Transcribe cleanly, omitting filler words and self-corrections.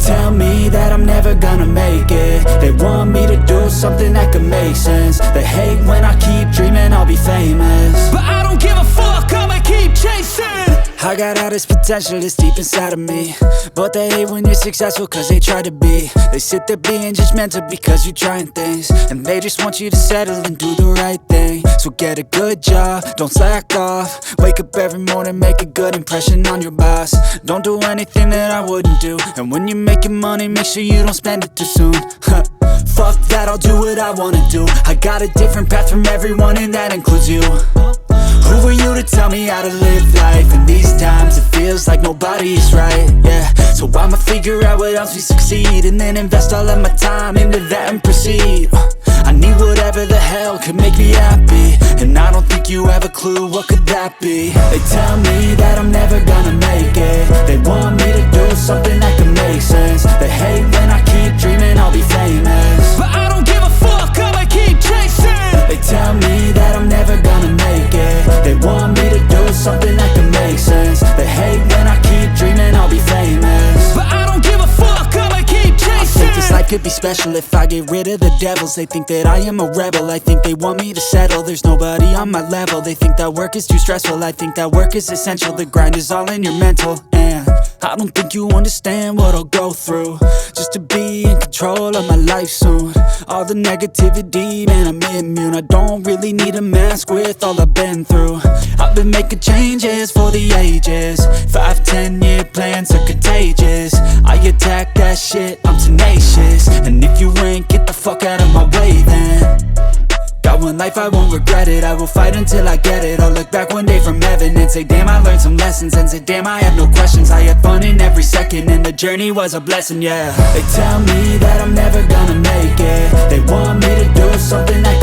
tell me that I'm never gonna make it. They want me to do something that could make sense. They hate when I keep dreaming I'll be famous, but I don't give a fuck, I'ma keep chasing. I got all this potential that's deep inside of me, but they hate when you're successful cause they try to be. They sit there being judgmental because you're trying things, and they just want you to settle and do the right thing. So get a good job, don't slack off. Wake up every morning, make a good impression on your boss. Don't do anything that I wouldn't do, and when you're making money, make sure you don't spend it too soon. Fuck that, I'll do what I wanna do. I got a different path from everyone, and that includes you. Who are you to tell me how to live life? In these times it feels like nobody is right, yeah. So I'ma figure out what else we succeed, and then invest all of my time into that and proceed. I need whatever the hell could make me happy, and I don't think you have a clue what could that be. They tell me that I'm never gonna make it. They want me to do something that could make sense. They hate when I keep dreaming I'll be famous, but I don't give a fuck, I'ma keep chasing. They tell me that I'm never gonna make it. They want me to do something that can make sense. They hate when I keep dreaming I'll be famous, but I don't give a fuck, I'ma keep chasing. I think this life could be special if I get rid of the devils. They think that I am a rebel, I think they want me to settle. There's nobody on my level. They think that work is too stressful, I think that work is essential. The grind is all in your mental, and I don't think you understand what I'll go through just to be in control of my life soon. All the negativity, man, I'm immune. I don't really need a mask with all I've been through. I've been making changes for the ages. 5-10 year plans are contagious. I attack that shit, I'm tenacious. And if you ain't, get the fuck out of my way then. Got one life, I won't regret it. I will fight until I get it. I'll look back one day from heaven and say, damn, I learned some lessons. And say, damn, I had no questions. I had fun in every second, and the journey was a blessing, yeah. They tell me that I'm never gonna make it. They want me to do something that